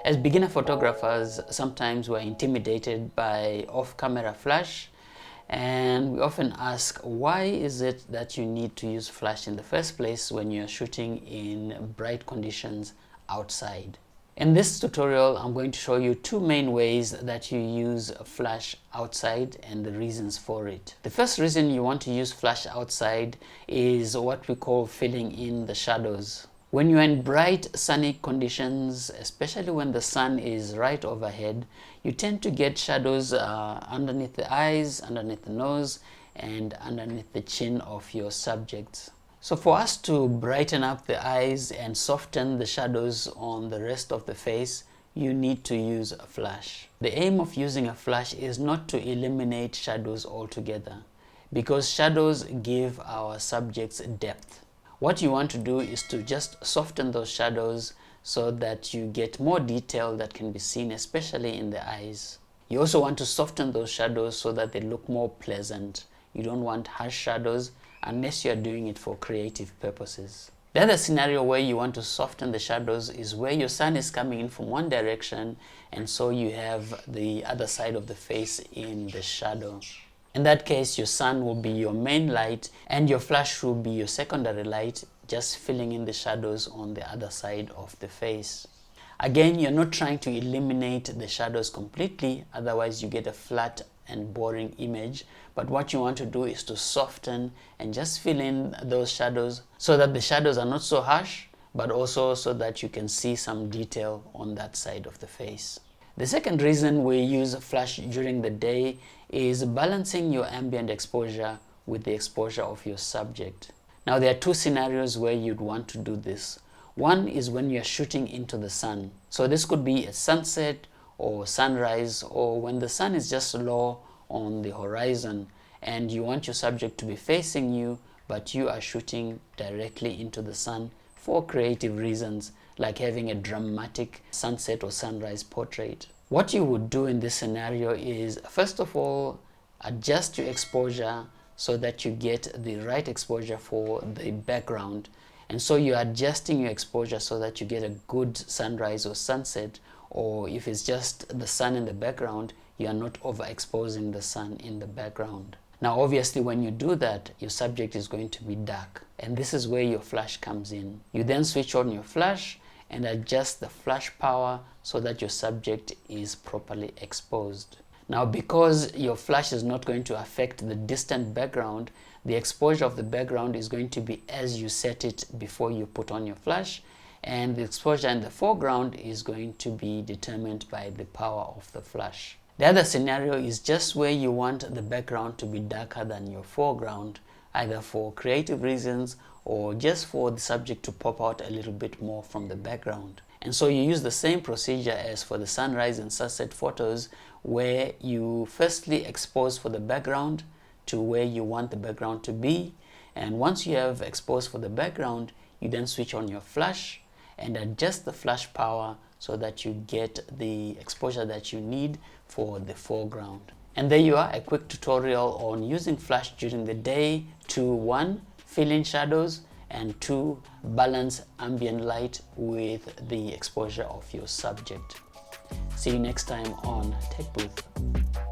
As beginner photographers, sometimes we're intimidated by off-camera flash, and we often ask, why is it that you need to use flash in the first place when you're shooting in bright conditions outside? In this tutorial, I'm going to show you two main ways that you use flash outside and the reasons for it. The first reason you want to use flash outside is what we call filling in the shadows. When you're in bright sunny conditions, especially when the sun is right overhead, you tend to get shadows underneath the eyes, underneath the nose, and underneath the chin of your subjects. So for us to brighten up the eyes and soften the shadows on the rest of the face, you need to use a flash. The aim of using a flash is not to eliminate shadows altogether, because shadows give our subjects depth. What you want to do is to just soften those shadows so that you get more detail that can be seen, especially in the eyes. You also want to soften those shadows so that they look more pleasant. You don't want harsh shadows unless you are doing it for creative purposes. The other scenario where you want to soften the shadows is where your sun is coming in from one direction, and so you have the other side of the face in the shadow. In that case, your sun will be your main light and your flash will be your secondary light, just filling in the shadows on the other side of the face. Again, you're not trying to eliminate the shadows completely, otherwise you get a flat and boring image. But what you want to do is to soften and just fill in those shadows so that the shadows are not so harsh, but also so that you can see some detail on that side of the face. The second reason we use flash during the day is balancing your ambient exposure with the exposure of your subject. Now there are two scenarios where you'd want to do this. One is when you're shooting into the sun. So this could be a sunset or sunrise, or when the sun is just low on the horizon and you want your subject to be facing you, but you are shooting directly into the sun for creative reasons, like having a dramatic sunset or sunrise portrait. What you would do in this scenario is, first of all, adjust your exposure so that you get the right exposure for the background. And so you're adjusting your exposure so that you get a good sunrise or sunset, or if it's just the sun in the background, you are not overexposing the sun in the background. Now obviously when you do that, your subject is going to be dark, and this is where your flash comes in. You then switch on your flash and adjust the flash power so that your subject is properly exposed. Now because your flash is not going to affect the distant background, the exposure of the background is going to be as you set it before you put on your flash, and the exposure in the foreground is going to be determined by the power of the flash. The other scenario is just where you want the background to be darker than your foreground, either for creative reasons or just for the subject to pop out a little bit more from the background. And so you use the same procedure as for the sunrise and sunset photos, where you firstly expose for the background to where you want the background to be, and once you have exposed for the background, you then switch on your flash and adjust the flash power so that you get the exposure that you need for the foreground. And there you are, a quick tutorial on using flash during the day to 1. Fill in shadows, and 2. Balance ambient light with the exposure of your subject. See you next time on Tech Booth.